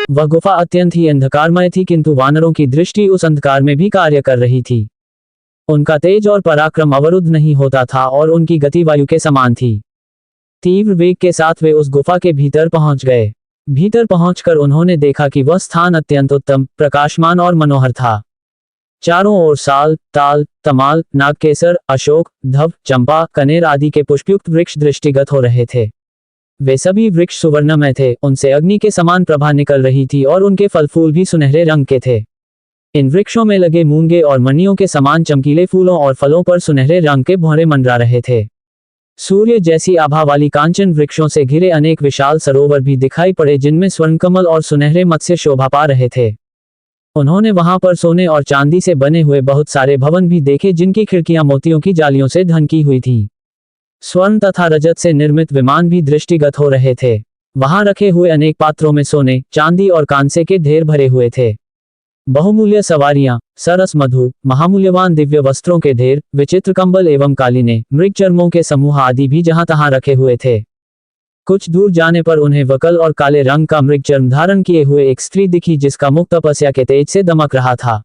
वह गुफा अत्यंत ही अंधकारमय थी, किंतु वानरों की दृष्टि उस अंधकार में भी कार्य कर रही थी। उनका तेज और पराक्रम अवरुद्ध नहीं होता था और उनकी गति वायु के समान थी। तीव्र वेग के साथ वे उस गुफा के भीतर पहुंच गए। भीतर पहुंचकर उन्होंने देखा कि वह स्थान अत्यंत उत्तम, प्रकाशमान और मनोहर था। चारों ओर साल, ताल, तमाल, नागकेसर, अशोक, धव, चंपा, कनेर आदि के पुष्पयुक्त वृक्ष दृष्टिगत हो रहे थे। वे सभी वृक्ष सुवर्णमय थे, उनसे अग्नि के समान प्रभा निकल रही थी और उनके फल फूल भी सुनहरे रंग के थे। इन वृक्षों में लगे मूंगे और मणियों के समान चमकीले फूलों और फलों पर सुनहरे रंग के भौरे मंडरा रहे थे। सूर्य जैसी आभा वाली कांचन वृक्षों से घिरे अनेक विशाल सरोवर भी दिखाई पड़े, जिनमें स्वर्णकमल और सुनहरे मत्स्य शोभा पा रहे थे। उन्होंने वहां पर सोने और चांदी से बने हुए बहुत सारे भवन भी देखे, जिनकी खिड़कियां मोतियों की जालियों से ढकी हुई थीं। स्वर्ण तथा रजत से निर्मित विमान भी दृष्टिगत हो रहे थे। वहां रखे हुए अनेक पात्रों में सोने, चांदी और कांसे के ढेर भरे हुए थे। बहुमूल्य सवारियां, सरस मधु, महामूल्यवान दिव्य वस्त्रों के ढेर, विचित्र कंबल एवं कालीने, मृग चर्मों के समूह आदि भी जहां तहां रखे हुए थे। कुछ दूर जाने पर उन्हें वकल और काले रंग का मृग चर्म धारण किए हुए एक स्त्री दिखी, जिसका मुख तपस्या के तेज से दमक रहा था।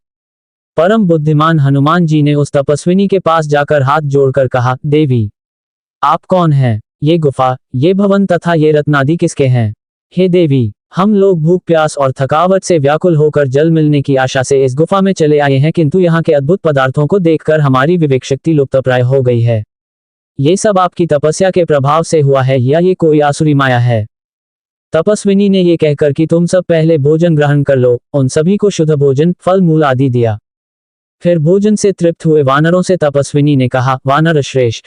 परम बुद्धिमान हनुमान जी ने उस तपस्विनी के पास जाकर हाथ जोड़कर कहा, देवी, आप कौन हैं? ये गुफा, ये भवन तथा ये रत्नादि किसके हैं? हे देवी, हम लोग भूख प्यास और थकावट से व्याकुल होकर जल मिलने की आशा से इस गुफा में चले आए हैं, किंतु यहाँ के अद्भुत पदार्थों को देखकर हमारी विवेक शक्ति लुप्तप्राय हो गई है। ये सब आपकी तपस्या के प्रभाव से हुआ है या ये कोई आसुरी माया है? तपस्विनी ने ये कहकर कि तुम सब पहले भोजन ग्रहण कर लो, उन सभी को शुद्ध भोजन, फल मूल आदि दिया। फिर भोजन से तृप्त हुए वानरों से तपस्विनी ने कहा, वानर श्रेष्ठ,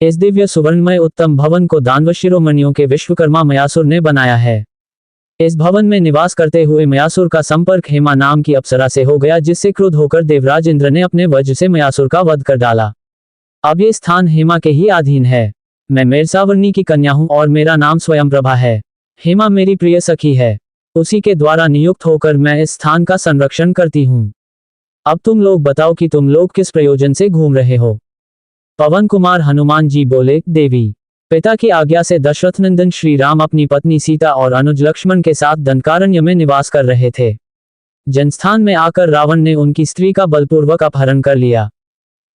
इस दिव्य सुवर्णमय उत्तम भवन को दानव शिरोमणियों के विश्वकर्मा मयासुर ने बनाया है। इस भवन में निवास करते हुए मयासुर का संपर्क हेमा नाम की अप्सरा से हो गया, जिससे क्रुद्ध होकर देवराज इंद्र ने अपने वज्र से मयासुर का वध कर डाला। अब ये स्थान हेमा के ही अधीन है। मैं मेरसावर्णी की कन्या हूँ और मेरा नाम स्वयंप्रभा है। हेमा मेरी प्रिय सखी है, उसी के द्वारा नियुक्त होकर मैं इस स्थान का संरक्षण करती हूँ। अब तुम लोग बताओ कि तुम लोग किस प्रयोजन से घूम रहे हो? पवन कुमार हनुमान जी बोले, देवी, पिता की आज्ञा से दशरथ नंदन श्री राम अपनी पत्नी सीता और अनुज लक्ष्मण के साथ दंडकारण्य में निवास कर रहे थे। जनस्थान में आकर रावण ने उनकी स्त्री का बलपूर्वक अपहरण कर लिया।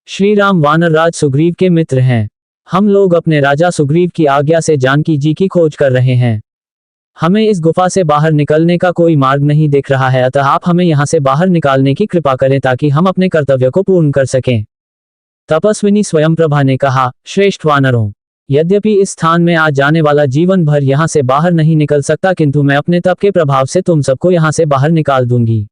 श्री राम वानर राज सुग्रीव के मित्र हैं। हम लोग अपने राजा सुग्रीव की आज्ञा से जानकी जी की खोज कर रहे हैं। हमें इस गुफा से बाहर निकलने का कोई मार्ग नहीं दिख रहा है, अतः आप हमें यहाँ से बाहर निकालने की कृपा करें ताकि हम अपने कर्तव्य को पूर्ण कर सकें। तपस्विनी स्वयंप्रभा ने कहा, श्रेष्ठ वानरों, यद्यपि इस स्थान में आ जाने वाला जीवन भर यहाँ से बाहर नहीं निकल सकता, किंतु मैं अपने तप के प्रभाव से तुम सबको यहाँ से बाहर निकाल दूंगी।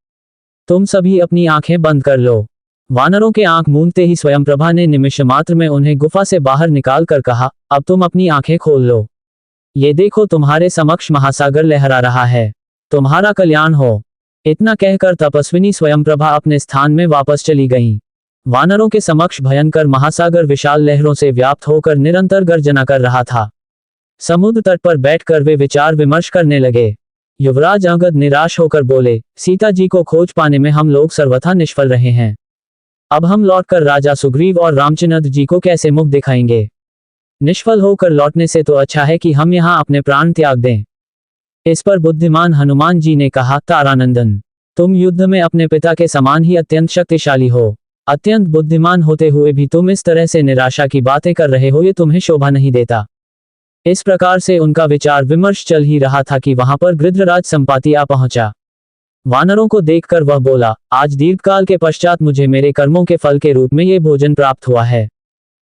तुम सभी अपनी आंखें बंद कर लो। वानरों के आंख मूंदते ही स्वयंप्रभा ने निमिष मात्र में उन्हें गुफा से बाहर निकाल कर कहा, अब तुम अपनी आंखें खोल लो। ये देखो, तुम्हारे समक्ष महासागर लहरा रहा है। तुम्हारा कल्याण हो। इतना कहकर तपस्विनी स्वयंप्रभा अपने स्थान में वापस चली गईं। वानरों के समक्ष भयंकर महासागर विशाल लहरों से व्याप्त होकर निरंतर गर्जना कर रहा था। समुद्र तट पर बैठकर वे विचार विमर्श करने लगे। युवराज अंगद निराश होकर बोले, सीता जी को खोज पाने में हम लोग सर्वथा निष्फल रहे हैं। अब हम लौटकर राजा सुग्रीव और रामचंद्र जी को कैसे मुख दिखाएंगे? निष्फल होकर लौटने से तो अच्छा है कि हम यहाँ अपने प्राण त्याग दें। इस पर बुद्धिमान हनुमान जी ने कहा, तारानंदन, तुम युद्ध में अपने पिता के समान ही अत्यंत शक्तिशाली हो। अत्यंत बुद्धिमान होते हुए भी तुम इस तरह से निराशा की बातें कर रहे हो, ये तुम्हें शोभा नहीं देता। इस प्रकार से उनका विचार विमर्श चल ही रहा था कि वहां पर गृध्रराज संपाति आ पहुंचा। वानरों को देखकर वह बोला, आज दीर्घकाल के पश्चात मुझे मेरे कर्मों के फल के रूप में ये भोजन प्राप्त हुआ है।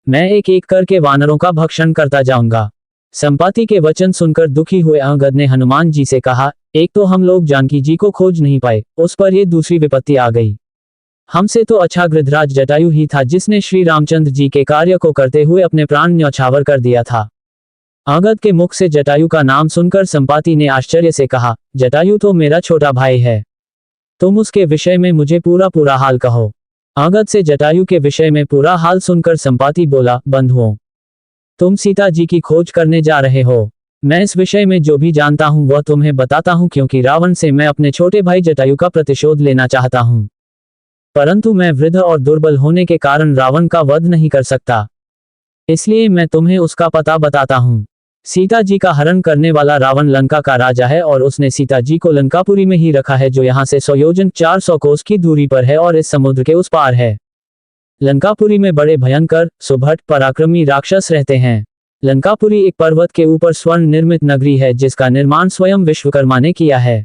मैं एक एक करके वानरों का भक्षण करता जाऊंगा। संपाति के वचन सुनकर दुखी हुए अंगद ने हनुमान जी से कहा, एक तो हम लोग जानकी जी को खोज नहीं पाए, उस पर ये दूसरी विपत्ति आ गई। हमसे तो अच्छा गृध्रराज जटायु ही था, जिसने श्री रामचंद्र जी के कार्य को करते हुए अपने प्राण न्यौछावर कर दिया था। अंगद के मुख से जटायु का नाम सुनकर संपाति ने आश्चर्य से कहा, जटायु तो मेरा छोटा भाई है, तुम उसके विषय में मुझे पूरा हाल कहो। अंगद से जटायु के विषय में पूरा हाल सुनकर संपाति बोला, बंधुओं, तुम सीता जी की खोज करने जा रहे हो। मैं इस विषय में जो भी जानता हूँ वह तुम्हें बताता हूँ, क्योंकि रावण से मैं अपने छोटे भाई जटायु का प्रतिशोध लेना चाहता हूँ। परंतु मैं वृद्ध और दुर्बल होने के कारण रावण का वध नहीं कर सकता, इसलिए मैं तुम्हें उसका पता बताता हूँ। सीता जी का हरण करने वाला रावण लंका का राजा है और उसने सीता जी को लंकापुरी में ही रखा है, जो यहाँ से 100 योजन 400 कोस की दूरी पर है और इस समुद्र के उस पार है। लंकापुरी में बड़े भयंकर, सुभट, पराक्रमी राक्षस रहते हैं। लंकापुरी एक पर्वत के ऊपर स्वर्ण निर्मित नगरी है जिसका निर्माण स्वयं विश्वकर्मा ने किया है।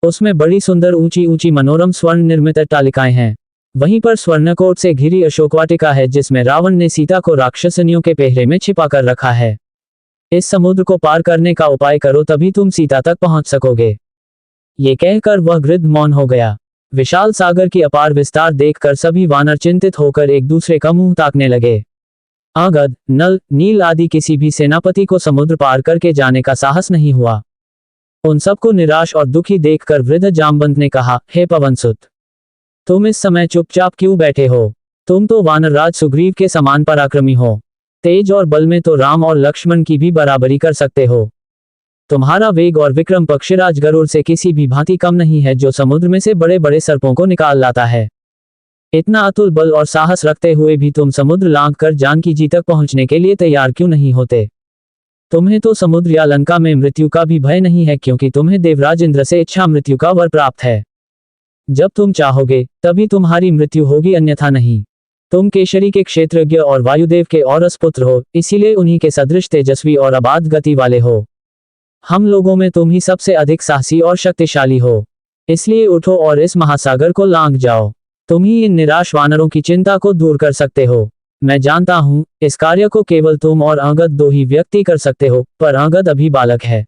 उसमें बड़ी सुंदर ऊंची ऊंची मनोरम स्वर्ण निर्मित अट्टालिकाएं हैं। वहीं पर स्वर्णकोट से घिरी अशोकवाटिका है जिसमें रावण ने सीता को राक्षसनियों के पहरे में छिपा कर रखा है। इस समुद्र को पार करने का उपाय करो, तभी तुम सीता तक पहुंच सकोगे। ये कहकर वह गृद्ध मौन हो गया। विशाल सागर की अपार विस्तार देखकर सभी वानर चिंतित होकर एक दूसरे का मुंह ताकने लगे। अंगद, नल, नील आदि किसी भी सेनापति को समुद्र पार करके जाने का साहस नहीं हुआ। उन सबको निराश और दुखी देखकर वृद्ध जामवंत ने कहा, हे पवनसुत, तुम इस समय चुपचाप क्यों बैठे हो? तुम तो वानरराज सुग्रीव के समान पराक्रमी हो। तेज और बल में तो राम और लक्ष्मण की भी बराबरी कर सकते हो। तुम्हारा वेग और विक्रम पक्षीराज गरुड़ से किसी भी भांति कम नहीं है, जो समुद्र में से बड़े बड़े सर्पों को निकाल लाता है। इतना अतुल बल और साहस रखते हुए भी तुम समुद्र लांघ कर जानकी जी तक पहुंचने के लिए तैयार क्यों नहीं होते? तुम्हें तो समुद्र या लंका में मृत्यु का भी भय नहीं है, क्योंकि तुम्हें देवराज इंद्र से इच्छा मृत्यु का वर प्राप्त है। जब तुम चाहोगे तभी तुम्हारी मृत्यु होगी, अन्यथा नहीं। तुम केशरी के क्षेत्रज्ञ और वायुदेव के औरस पुत्र हो, इसीलिए उन्हीं के सदृश तेजस्वी और अबाध गति वाले हो। हम लोगों में तुम ही सबसे अधिक साहसी और शक्तिशाली हो। इसलिए उठो और इस महासागर को लांघ जाओ। तुम ही इन निराश वानरों की चिंता को दूर कर सकते हो। मैं जानता हूँ इस कार्य को केवल तुम और अंगद दो ही व्यक्ति कर सकते हो, पर अंगद अभी बालक है।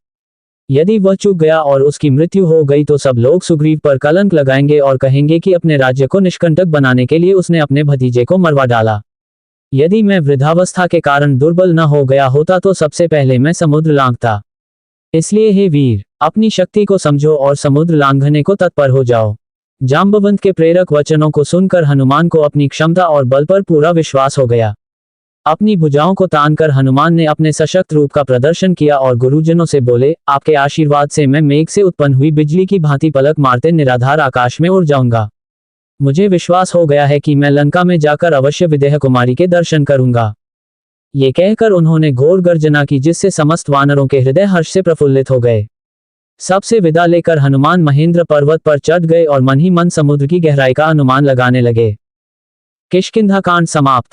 यदि वह चूक गया और उसकी मृत्यु हो गई तो सब लोग सुग्रीव पर कलंक लगाएंगे और कहेंगे कि अपने राज्य को निष्कंटक बनाने के लिए उसने अपने भतीजे को मरवा डाला। यदि मैं वृद्धावस्था के कारण दुर्बल न हो गया होता तो सबसे पहले मैं समुद्र लांघता। इसलिए हे वीर, अपनी शक्ति को समझो और समुद्र लांघने को तत्पर हो जाओ। जाम्बवंत के प्रेरक वचनों को सुनकर हनुमान को अपनी क्षमता और बल पर पूरा विश्वास हो गया। अपनी भुजाओं को तानकर हनुमान ने अपने सशक्त रूप का प्रदर्शन किया और गुरुजनों से बोले, आपके आशीर्वाद से मैं मेघ से उत्पन्न हुई बिजली की भांति पलक मारते निराधार आकाश में उड़ जाऊंगा। मुझे विश्वास हो गया है कि मैं लंका में जाकर अवश्य विदेह कुमारी के दर्शन करूंगा। ये कहकर उन्होंने घोर गर्जना की, जिससे समस्त वानरों के हृदय हर्ष से प्रफुल्लित हो गए। सबसे विदा लेकर हनुमान महेंद्र पर्वत पर चढ़ गए और मन ही मन समुद्र की गहराई का अनुमान लगाने लगे। किष्किंधा कांड समाप्त।